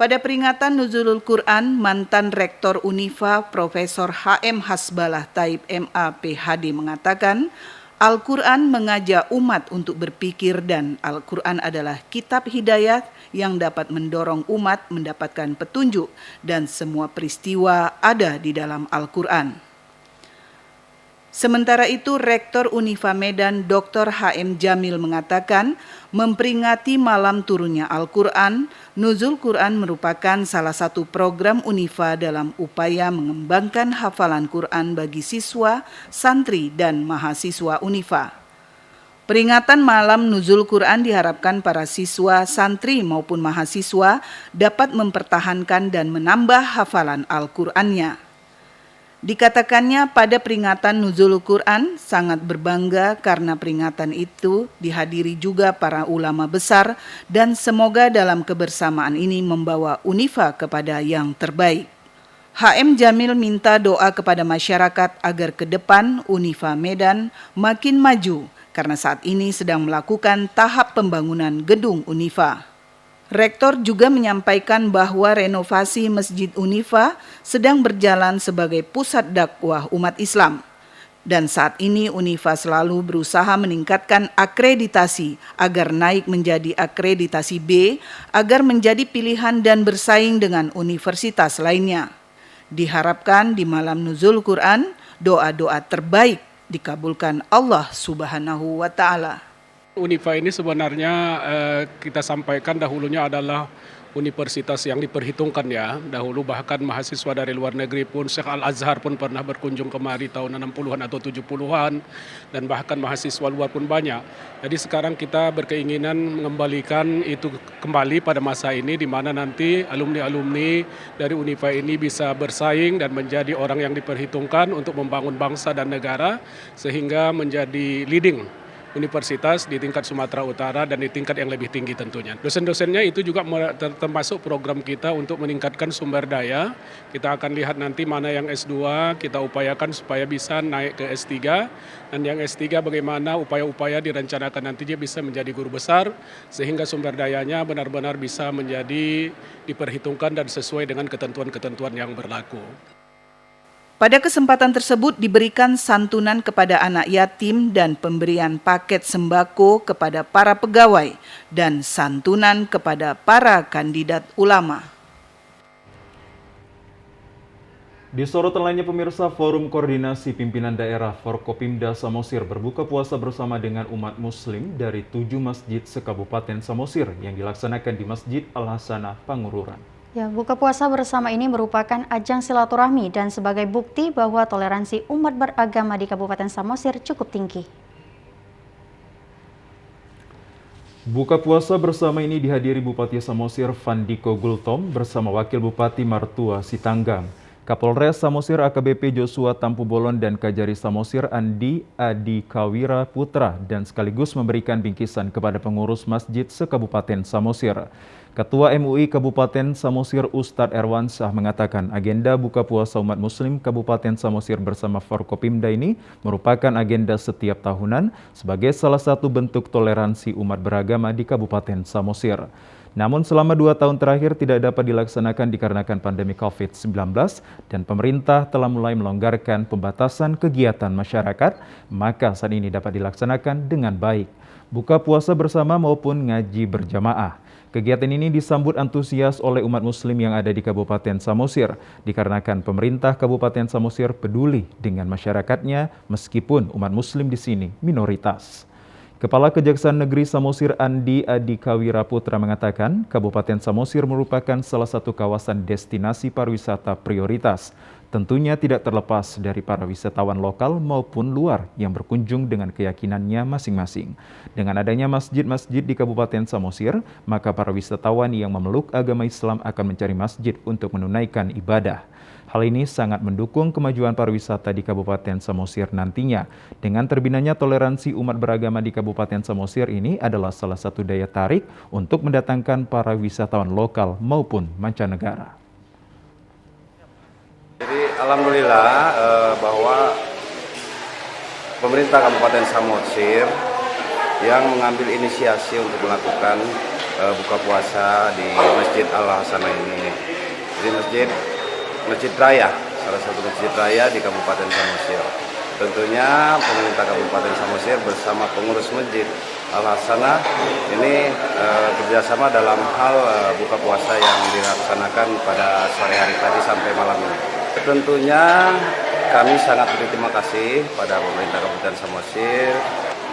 Pada peringatan Nuzulul Quran, mantan rektor Unifa, Profesor H.M. Hasbalah Taib MA PhD mengatakan, Al-Quran mengajak umat untuk berpikir dan Al-Quran adalah kitab hidayah yang dapat mendorong umat mendapatkan petunjuk dan semua peristiwa ada di dalam Al-Quran. Sementara itu, Rektor Unifa Medan Dr. H.M. Jamil mengatakan, memperingati malam turunnya Al-Quran, Nuzul Quran merupakan salah satu program Unifa dalam upaya mengembangkan hafalan Quran bagi siswa, santri, dan mahasiswa Unifa. Peringatan malam Nuzul Quran diharapkan para siswa, santri maupun mahasiswa dapat mempertahankan dan menambah hafalan Al-Qurannya. Dikatakannya pada peringatan Nuzul Quran sangat berbangga karena peringatan itu dihadiri juga para ulama besar dan semoga dalam kebersamaan ini membawa Unifa kepada yang terbaik. HM Jamil minta doa kepada masyarakat agar ke depan Unifa Medan makin maju karena saat ini sedang melakukan tahap pembangunan gedung Unifa. Rektor juga menyampaikan bahwa renovasi Masjid Unifa sedang berjalan sebagai pusat dakwah umat Islam. Dan saat ini Unifa selalu berusaha meningkatkan akreditasi agar naik menjadi akreditasi B, agar menjadi pilihan dan bersaing dengan universitas lainnya. Diharapkan di malam Nuzul Quran, doa-doa terbaik dikabulkan Allah Subhanahu wa Ta'ala. Unifa ini sebenarnya kita sampaikan dahulunya adalah universitas yang diperhitungkan ya. Dahulu bahkan mahasiswa dari luar negeri pun, Syekh Al-Azhar pun pernah berkunjung kemari tahun 60-an atau 70-an. Dan bahkan mahasiswa luar pun banyak. Jadi sekarang kita berkeinginan mengembalikan itu kembali pada masa ini, di mana nanti alumni-alumni dari Unifa ini bisa bersaing dan menjadi orang yang diperhitungkan untuk membangun bangsa dan negara, sehingga menjadi leading universitas di tingkat Sumatera Utara dan di tingkat yang lebih tinggi tentunya. Dosen-dosennya itu juga termasuk program kita untuk meningkatkan sumber daya. Kita akan lihat nanti mana yang S2, kita upayakan supaya bisa naik ke S3. Dan yang S3 bagaimana upaya-upaya direncanakan nantinya bisa menjadi guru besar, sehingga sumber dayanya benar-benar bisa menjadi diperhitungkan dan sesuai dengan ketentuan-ketentuan yang berlaku. Pada kesempatan tersebut diberikan santunan kepada anak yatim dan pemberian paket sembako kepada para pegawai dan santunan kepada para kandidat ulama. Di sorotan lainnya pemirsa, Forum Koordinasi Pimpinan Daerah Forkopimda Samosir berbuka puasa bersama dengan umat muslim dari 7 masjid se-Kabupaten Samosir yang dilaksanakan di Masjid Al-Hasanah, Pangururan. Ya, buka puasa bersama ini merupakan ajang silaturahmi dan sebagai bukti bahwa toleransi umat beragama di Kabupaten Samosir cukup tinggi. Buka puasa bersama ini dihadiri Bupati Samosir Vandiko Gultom bersama Wakil Bupati Martua Sitanggang, Kapolres Samosir AKBP Joshua Tampubolon dan Kajari Samosir Andi Adikawira Putra dan sekaligus memberikan bingkisan kepada pengurus masjid se-Kabupaten Samosir. Ketua MUI Kabupaten Samosir Ustadz Erwansyah mengatakan agenda buka puasa umat muslim Kabupaten Samosir bersama Forkopimda ini merupakan agenda setiap tahunan sebagai salah satu bentuk toleransi umat beragama di Kabupaten Samosir. Namun selama 2 tahun terakhir tidak dapat dilaksanakan dikarenakan pandemi COVID-19 dan pemerintah telah mulai melonggarkan pembatasan kegiatan masyarakat, maka saat ini dapat dilaksanakan dengan baik. Buka puasa bersama maupun ngaji berjamaah. Kegiatan ini disambut antusias oleh umat muslim yang ada di Kabupaten Samosir dikarenakan pemerintah Kabupaten Samosir peduli dengan masyarakatnya meskipun umat muslim di sini minoritas. Kepala Kejaksaan Negeri Samosir Andi Adikawira Putra mengatakan Kabupaten Samosir merupakan salah satu kawasan destinasi pariwisata prioritas. Tentunya tidak terlepas dari para wisatawan lokal maupun luar yang berkunjung dengan keyakinannya masing-masing. Dengan adanya masjid-masjid di Kabupaten Samosir, maka para wisatawan yang memeluk agama Islam akan mencari masjid untuk menunaikan ibadah. Hal ini sangat mendukung kemajuan pariwisata di Kabupaten Samosir nantinya. Dengan terbinanya toleransi umat beragama di Kabupaten Samosir ini adalah salah satu daya tarik untuk mendatangkan para wisatawan lokal maupun mancanegara. Jadi alhamdulillah bahwa pemerintah Kabupaten Samosir yang mengambil inisiasi untuk melakukan buka puasa di Masjid Al-Hasanah ini. Di Masjid Raya, salah satu masjid raya di Kabupaten Samosir. Tentunya pemerintah Kabupaten Samosir bersama pengurus Masjid Al-Hasanah ini kerjasama dalam hal buka puasa yang dilaksanakan pada sore hari tadi sampai malam ini. Tentunya Kami sangat berterima kasih pada pemerintah Kabupaten Samosir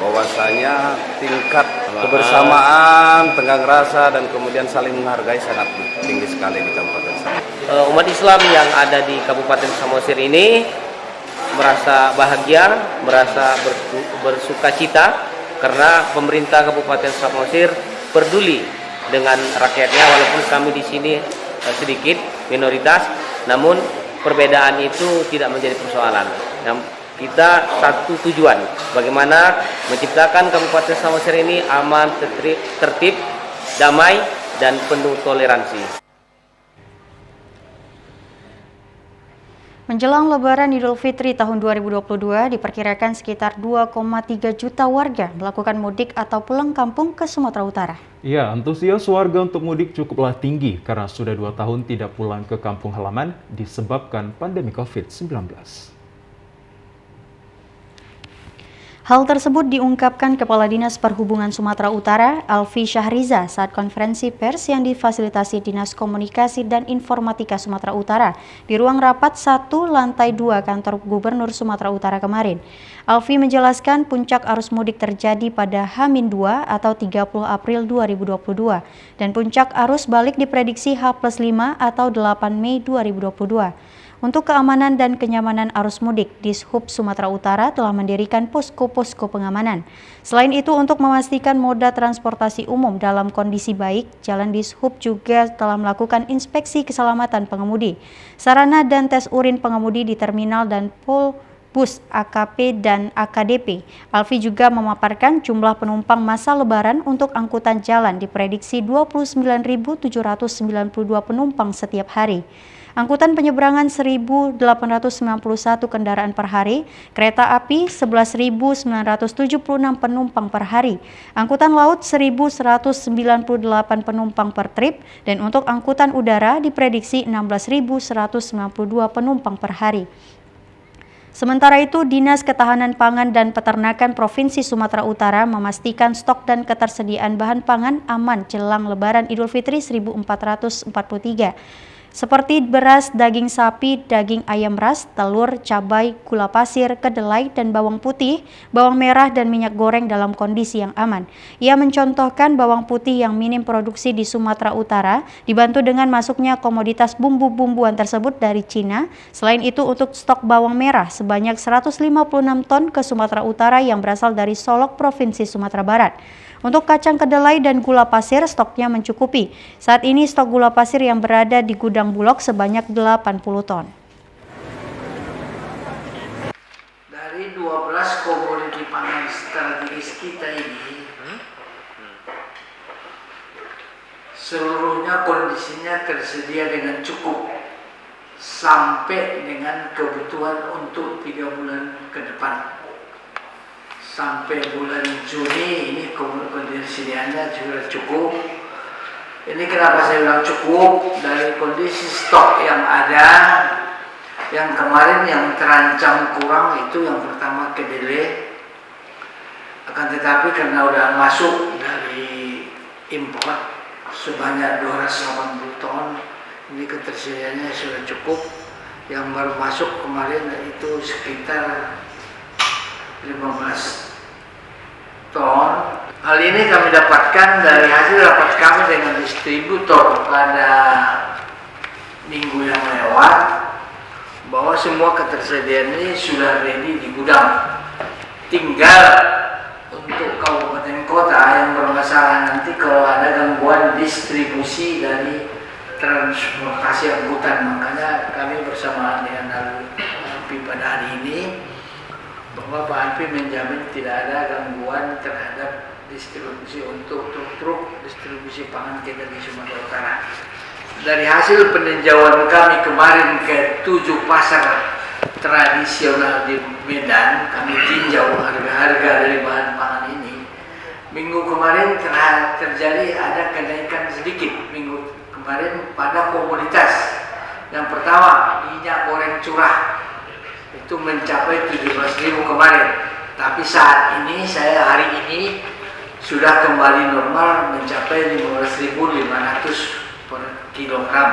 bahwasanya tingkat kebersamaan, tenggang rasa, dan kemudian saling menghargai sangat tinggi sekali di Kabupaten Samosir. Umat Islam yang ada di Kabupaten Samosir ini merasa bahagia, merasa bersukacita karena pemerintah Kabupaten Samosir peduli dengan rakyatnya, walaupun kami di sini sedikit minoritas, namun perbedaan itu tidak menjadi persoalan. Kita satu tujuan, bagaimana menciptakan Kabupaten Samosir ini aman, tertib, damai, dan penuh toleransi. Menjelang Lebaran Idul Fitri tahun 2022, diperkirakan sekitar 2,3 juta warga melakukan mudik atau pulang kampung ke Sumatera Utara. Ya, antusias warga untuk mudik cukuplah tinggi karena sudah 2 tahun tidak pulang ke kampung halaman disebabkan pandemi COVID-19. Hal tersebut diungkapkan Kepala Dinas Perhubungan Sumatera Utara, Alfi Syahriza, saat konferensi pers yang difasilitasi Dinas Komunikasi dan Informatika Sumatera Utara di ruang rapat 1 lantai 2 kantor Gubernur Sumatera Utara kemarin. Alfi menjelaskan puncak arus mudik terjadi pada H-2 atau 30 April 2022 dan puncak arus balik diprediksi H+5 atau 8 Mei 2022. Untuk keamanan dan kenyamanan arus mudik, Dishub Sumatera Utara telah mendirikan posko-posko pengamanan. Selain itu, untuk memastikan moda transportasi umum dalam kondisi baik, Jalan Dishub juga telah melakukan inspeksi keselamatan pengemudi, sarana dan tes urin pengemudi di terminal dan pol bus AKP dan AKDP. Alfi juga memaparkan jumlah penumpang masa Lebaran untuk angkutan jalan diprediksi 29.792 penumpang setiap hari. Angkutan penyeberangan 1.891 kendaraan per hari, kereta api 11.976 penumpang per hari, angkutan laut 1.198 penumpang per trip, dan untuk angkutan udara diprediksi 16.192 penumpang per hari. Sementara itu, Dinas Ketahanan Pangan dan Peternakan Provinsi Sumatera Utara memastikan stok dan ketersediaan bahan pangan aman jelang Lebaran Idul Fitri 1443. Seperti beras, daging sapi, daging ayam ras, telur, cabai, gula pasir, kedelai, dan bawang putih, bawang merah, dan minyak goreng dalam kondisi yang aman. Ia mencontohkan bawang putih yang minim produksi di Sumatera Utara, dibantu dengan masuknya komoditas bumbu-bumbuan tersebut dari Cina. Selain itu, untuk stok bawang merah sebanyak 156 ton ke Sumatera Utara yang berasal dari Solok, Provinsi Sumatera Barat. Untuk kacang kedelai dan gula pasir, stoknya mencukupi. Saat ini stok gula pasir yang berada di gudang Bulog sebanyak 80 ton. Dari 12 komoditi pangan strategis kita ini, seluruhnya kondisinya tersedia dengan cukup sampai dengan kebutuhan untuk 3 bulan ke depan. Sampai bulan Juni ini kondisinya sudah cukup. Ini kenapa saya bilang cukup? Dari kondisi stok yang ada, yang kemarin yang terancam kurang itu yang pertama kedelai. Akan tetapi karena udah masuk dari impor sebanyak 280 ton, ini ketersediaannya sudah cukup. Yang baru masuk kemarin itu sekitar 15 ton. Hal ini kami dapatkan dari hasil rapat kami dengan distributor pada minggu yang lewat, bahwa semua ketersediaan ini sudah ready di gudang. Tinggal untuk kabupaten kota yang bermasalah nanti kalau ada gangguan distribusi dari transportasi angkutan. Makanya kami bersama dengan Alfi pada hari ini bahwa Pak Alfi menjamin tidak ada gangguan terhadap distribusi untuk truk-truk distribusi pangan kita di Sumatera Utara. Dari hasil peninjauan kami kemarin ke 7 pasar tradisional di Medan, kami tinjau harga-harga dari bahan pangan ini. Minggu kemarin terjadi ada kenaikan sedikit minggu kemarin pada komoditas. Yang pertama, minyak goreng curah itu mencapai 17.000 kemarin, tapi saat ini hari ini sudah kembali normal mencapai 15.500 per kilogram.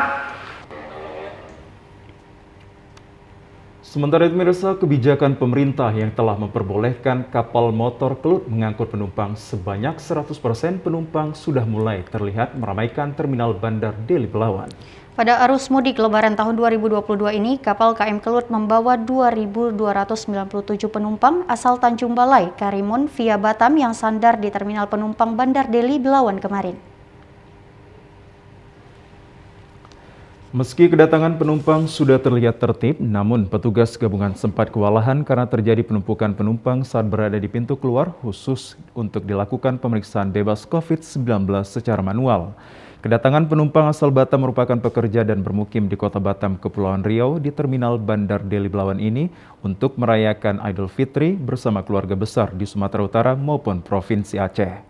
Sementara itu, pemirsa, kebijakan pemerintah yang telah memperbolehkan kapal motor kelut mengangkut penumpang sebanyak 100% penumpang sudah mulai terlihat meramaikan terminal Bandar Deli Belawan. Pada arus mudik Lebaran tahun 2022 ini, kapal KM Kelut membawa 2.297 penumpang asal Tanjung Balai, Karimun via Batam yang sandar di terminal penumpang Bandar Deli Belawan kemarin. Meski kedatangan penumpang sudah terlihat tertib, namun petugas gabungan sempat kewalahan karena terjadi penumpukan penumpang saat berada di pintu keluar khusus untuk dilakukan pemeriksaan bebas COVID-19 secara manual. Kedatangan penumpang asal Batam merupakan pekerja dan bermukim di kota Batam, Kepulauan Riau di terminal Bandar Deli Belawan ini untuk merayakan Idul Fitri bersama keluarga besar di Sumatera Utara maupun Provinsi Aceh.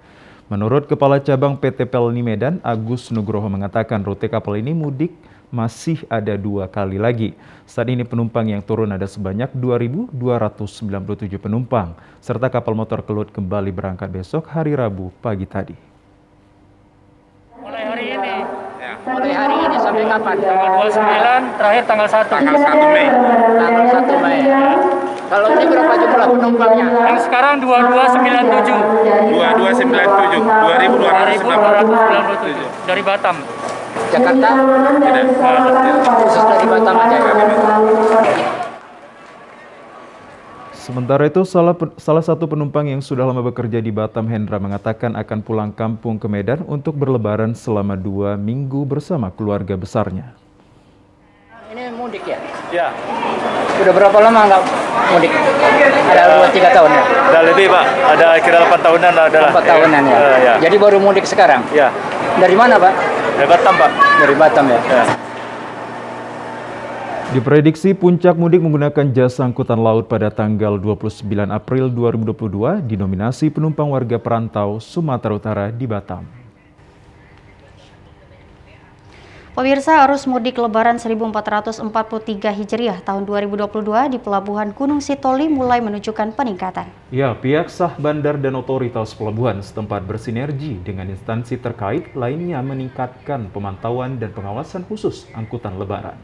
Menurut Kepala Cabang PT Pelni Medan, Agus Nugroho mengatakan rute kapal ini mudik masih ada 2 kali lagi. Saat ini penumpang yang turun ada sebanyak 2.297 penumpang, serta kapal motor Kelut kembali berangkat besok hari Rabu pagi tadi. Mulai hari ini sampai kapan? Tanggal 29, terakhir tanggal 1. Tanggal 1 Mei. Tanggal 1 Mei. Kalau ini berapa jumlah penumpangnya? Yang sekarang 2297. 2297. 2297 dari Batam. Jakarta? Tidak. Khusus dari Batam aja. Sementara itu, salah satu penumpang yang sudah lama bekerja di Batam, Hendra, mengatakan akan pulang kampung ke Medan untuk berlebaran selama 2 minggu bersama keluarga besarnya. Ini mudik ya? Ya. Sudah berapa lama nggak mudik? Ada 2-3 tahun ya? Udah lebih, Pak. Ada kira 8 tahunan lah. 4 tahunan ya? Ya. Jadi baru mudik sekarang? Ya. Dari mana, Pak? Dari Batam, Pak. Dari Batam ya? Ya. Diprediksi puncak mudik menggunakan jasa angkutan laut pada tanggal 29 April 2022 dinominasi penumpang warga perantau Sumatera Utara di Batam. Pemirsa, arus mudik Lebaran 1443 Hijriah tahun 2022 di Pelabuhan Gunung Sitoli mulai menunjukkan peningkatan. Ya, pihak sah bandar dan otoritas pelabuhan setempat bersinergi dengan instansi terkait lainnya meningkatkan pemantauan dan pengawasan khusus angkutan Lebaran.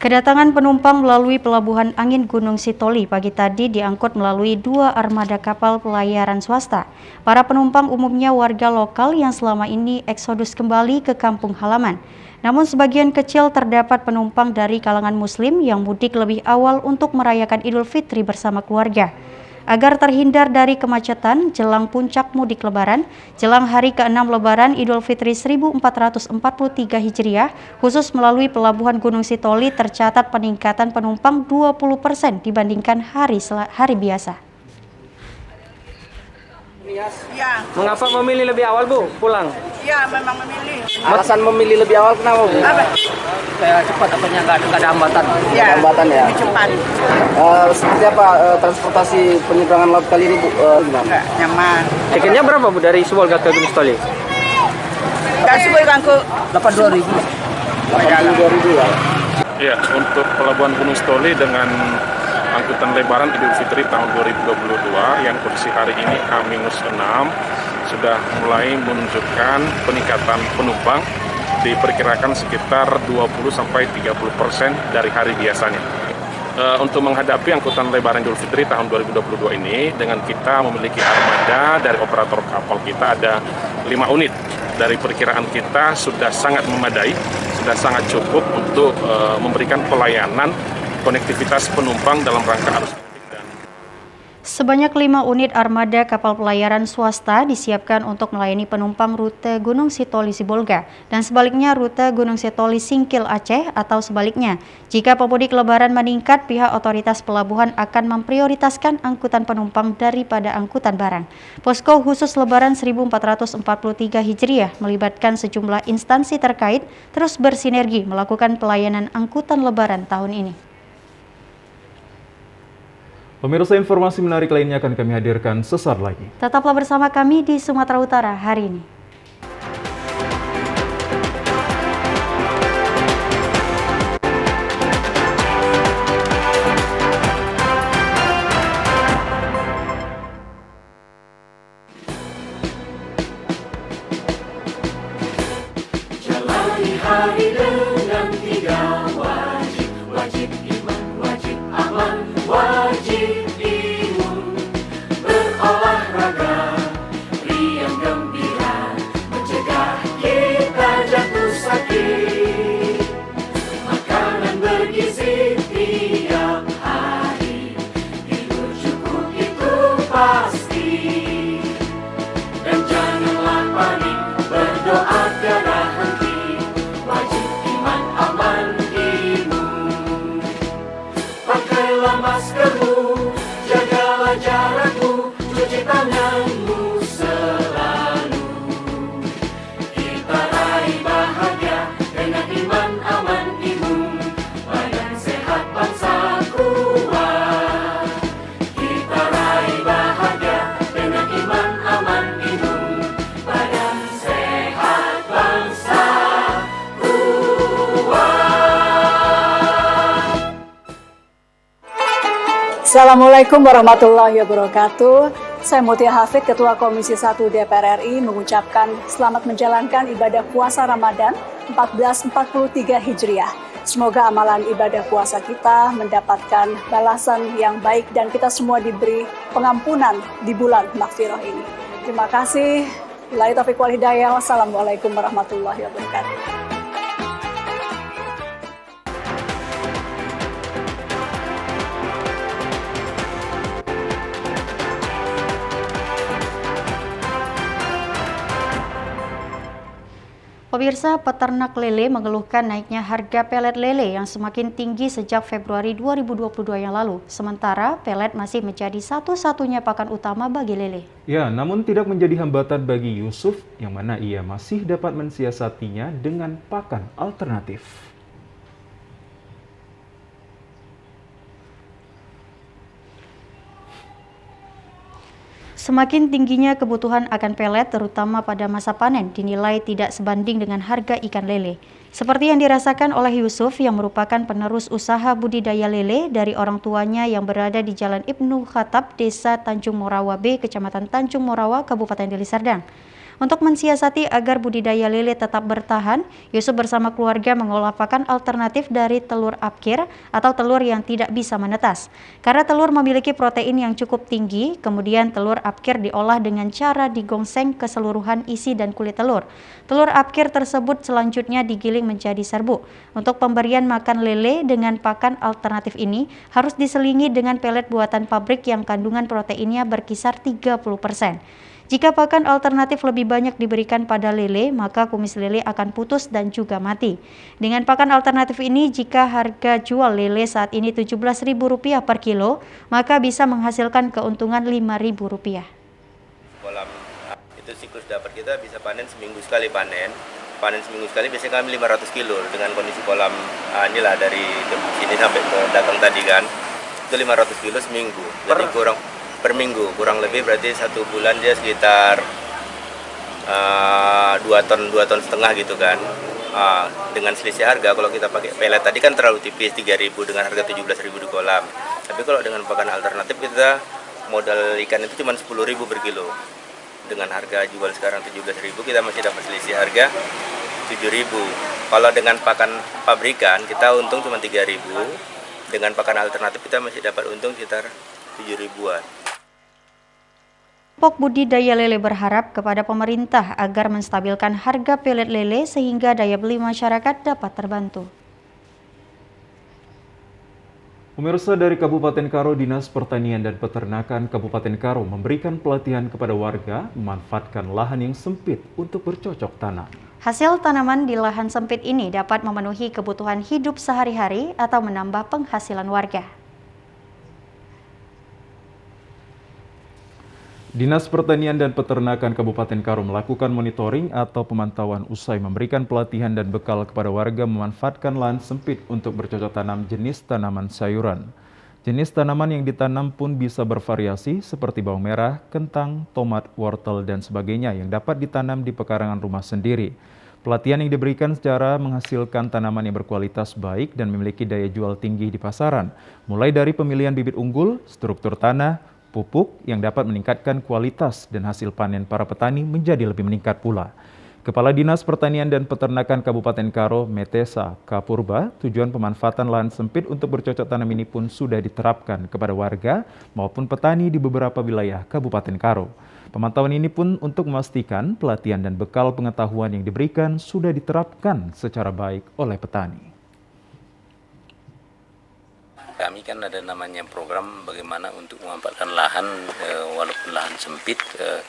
Kedatangan penumpang melalui Pelabuhan Angin Gunung Sitoli pagi tadi diangkut melalui 2 armada kapal pelayaran swasta. Para penumpang umumnya warga lokal yang selama ini eksodus kembali ke kampung halaman. Namun sebagian kecil terdapat penumpang dari kalangan muslim yang mudik lebih awal untuk merayakan Idul Fitri bersama keluarga. Agar terhindar dari kemacetan jelang puncak mudik Lebaran, jelang hari ke-6 Lebaran Idul Fitri 1443 Hijriah, khusus melalui Pelabuhan Gunung Sitoli tercatat peningkatan penumpang 20% dibandingkan hari biasa. Ya. Mengapa memilih lebih awal, Bu, pulang? Ya, memang memilih. Alasan memilih lebih awal kenapa, Bu? Apa? Supaya cepat, apanya nggak ada hambatan. Ya, hambatan ya. lebih cepat. Seperti apa transportasi penyeberangan laut kali ini, Bu? Gimana? Nggak nyaman. Tiketnya berapa, Bu, dari Sibolga ke Gunung Sitoli? Dari Sibolga ke 82.000. 82.000 ya. Ya, untuk Pelabuhan Gunung Sitoli dengan angkutan Lebaran Idul Fitri tahun 2022 yang kondisi hari ini H-6 sudah mulai menunjukkan peningkatan penumpang, diperkirakan sekitar 20-30% dari hari biasanya. Untuk menghadapi angkutan Lebaran Idul Fitri tahun 2022 ini, dengan kita memiliki armada dari operator kapal kita ada 5 unit. Dari perkiraan kita sudah sangat memadai, sudah sangat cukup untuk memberikan pelayanan konektivitas penumpang dalam rangka arus. Sebanyak 5 unit armada kapal pelayaran swasta disiapkan untuk melayani penumpang rute Gunung Sitoli Sibolga dan sebaliknya rute Gunung Sitoli Singkil Aceh atau sebaliknya. Jika pemudik Lebaran meningkat, pihak otoritas pelabuhan akan memprioritaskan angkutan penumpang daripada angkutan barang. Posko khusus Lebaran 1443 Hijriah melibatkan sejumlah instansi terkait terus bersinergi melakukan pelayanan angkutan Lebaran tahun ini. Pemirsa, informasi menarik lainnya akan kami hadirkan sesaat lagi. Tetaplah bersama kami di Sumatera Utara hari ini. Jalani hari dengan 3 waktu. Assalamualaikum warahmatullahi wabarakatuh. Saya Mutia Hafid, Ketua Komisi 1 DPR RI, mengucapkan selamat menjalankan ibadah puasa Ramadan 1443 Hijriah. Semoga amalan ibadah puasa kita mendapatkan balasan yang baik dan kita semua diberi pengampunan di bulan Maghfirah ini. Terima kasih. Billahi taufiq wal hidayah. Wassalamualaikum warahmatullahi wabarakatuh. Pemirsa, peternak lele mengeluhkan naiknya harga pelet lele yang semakin tinggi sejak Februari 2022 yang lalu. Sementara pelet masih menjadi satu-satunya pakan utama bagi lele. Ya, namun tidak menjadi hambatan bagi Yusuf yang mana ia masih dapat mensiasatinya dengan pakan alternatif. Semakin tingginya kebutuhan akan pelet terutama pada masa panen dinilai tidak sebanding dengan harga ikan lele. Seperti yang dirasakan oleh Yusuf yang merupakan penerus usaha budidaya lele dari orang tuanya yang berada di Jalan Ibnu Khattab, Desa Tanjung Morawa B, Kecamatan Tanjung Morawa, Kabupaten Deli Serdang. Untuk mensiasati agar budidaya lele tetap bertahan, Yusuf bersama keluarga mengolah pakan alternatif dari telur apkir atau telur yang tidak bisa menetas. Karena telur memiliki protein yang cukup tinggi, kemudian telur apkir diolah dengan cara digongseng keseluruhan isi dan kulit telur. Telur apkir tersebut selanjutnya digiling menjadi serbuk. Untuk pemberian makan lele dengan pakan alternatif ini harus diselingi dengan pelet buatan pabrik yang kandungan proteinnya berkisar 30%. Jika pakan alternatif lebih banyak diberikan pada lele, maka kumis lele akan putus dan juga mati. Dengan pakan alternatif ini, jika harga jual lele saat ini Rp17.000 per kilo, maka bisa menghasilkan keuntungan Rp5.000. Kolam itu siklus dapat kita bisa panen seminggu sekali panen. Panen seminggu sekali biasanya kami 500 kilo dengan kondisi kolam inilah dari sini sampai ke datang tadi kan. Itu 500 kilo seminggu. Jadi per minggu kurang lebih berarti 1 bulan dia sekitar 2 ton setengah gitu kan. Dengan selisih harga kalau kita pakai pelet tadi kan terlalu tipis 3.000 dengan harga 17.000 di kolam. Tapi kalau dengan pakan alternatif kita modal ikan itu cuma 10.000 per kilo. Dengan harga jual sekarang 17.000 kita masih dapat selisih harga 7.000. Kalau dengan pakan pabrikan kita untung cuma 3.000. Dengan pakan alternatif kita masih dapat untung sekitar 7.000-an. Kelompok budidaya lele berharap kepada pemerintah agar menstabilkan harga pelet lele sehingga daya beli masyarakat dapat terbantu. Pemirsa, dari Kabupaten Karo, Dinas Pertanian dan Peternakan Kabupaten Karo memberikan pelatihan kepada warga memanfaatkan lahan yang sempit untuk bercocok tanam. Hasil tanaman di lahan sempit ini dapat memenuhi kebutuhan hidup sehari-hari atau menambah penghasilan warga. Dinas Pertanian dan Peternakan Kabupaten Karo melakukan monitoring atau pemantauan usai memberikan pelatihan dan bekal kepada warga memanfaatkan lahan sempit untuk bercocok tanam jenis tanaman sayuran. Jenis tanaman yang ditanam pun bisa bervariasi seperti bawang merah, kentang, tomat, wortel, dan sebagainya yang dapat ditanam di pekarangan rumah sendiri. Pelatihan yang diberikan secara menghasilkan tanaman yang berkualitas baik dan memiliki daya jual tinggi di pasaran, mulai dari pemilihan bibit unggul, struktur tanah, pupuk yang dapat meningkatkan kualitas dan hasil panen para petani menjadi lebih meningkat pula. Kepala Dinas Pertanian dan Peternakan Kabupaten Karo, Metesa Kapurba, tujuan pemanfaatan lahan sempit untuk bercocok tanam ini pun sudah diterapkan kepada warga maupun petani di beberapa wilayah Kabupaten Karo. Pemantauan ini pun untuk memastikan pelatihan dan bekal pengetahuan yang diberikan sudah diterapkan secara baik oleh petani. Kami kan ada namanya program bagaimana untuk memanfaatkan lahan, walaupun lahan sempit,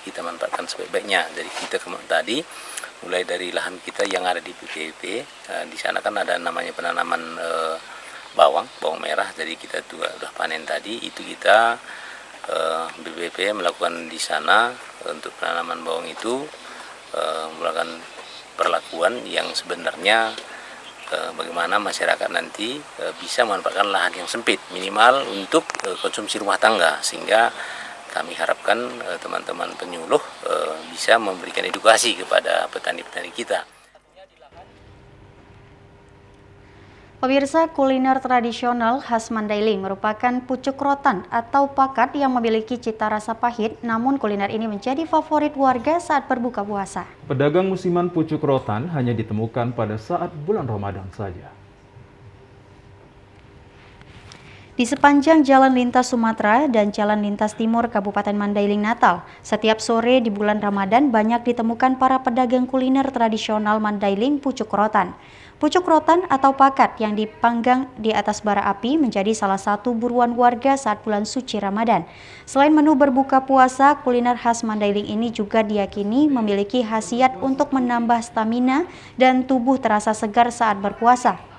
kita manfaatkan sebaik-baiknya. Dari kita kemarin tadi, mulai dari lahan kita yang ada di PPP, di sana kan ada namanya penanaman bawang merah, jadi kita juga sudah panen tadi, itu kita BPP melakukan di sana untuk penanaman bawang itu, melakukan perlakuan yang sebenarnya bagaimana masyarakat nanti bisa memanfaatkan lahan yang sempit minimal untuk konsumsi rumah tangga, sehingga kami harapkan teman-teman penyuluh bisa memberikan edukasi kepada petani-petani kita. Pemirsa, kuliner tradisional khas Mandailing merupakan pucuk rotan atau pakat yang memiliki cita rasa pahit, namun kuliner ini menjadi favorit warga saat berbuka puasa. Pedagang musiman pucuk rotan hanya ditemukan pada saat bulan Ramadan saja. Di sepanjang Jalan Lintas Sumatera dan Jalan Lintas Timur Kabupaten Mandailing Natal, setiap sore di bulan Ramadan banyak ditemukan para pedagang kuliner tradisional Mandailing pucuk rotan. Pucuk rotan atau pakat yang dipanggang di atas bara api menjadi salah satu buruan warga saat bulan suci Ramadan. Selain menu berbuka puasa, kuliner khas Mandailing ini juga diyakini memiliki khasiat untuk menambah stamina dan tubuh terasa segar saat berpuasa.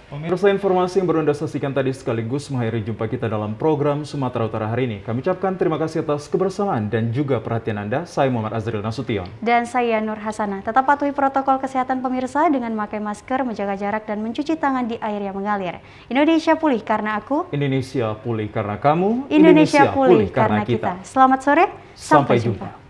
Pemirsa, informasi yang baru Anda saksikan tadi sekaligus mengakhiri jumpa kita dalam program Sumatera Utara hari ini. Kami ucapkan terima kasih atas kebersamaan dan juga perhatian Anda. Saya Muhammad Azril Nasution. Dan saya Nur Hasanah. Tetap patuhi protokol kesehatan pemirsa dengan memakai masker, menjaga jarak, dan mencuci tangan di air yang mengalir. Indonesia pulih karena aku. Indonesia pulih karena kamu. Indonesia pulih karena kita. Selamat sore, sampai jumpa.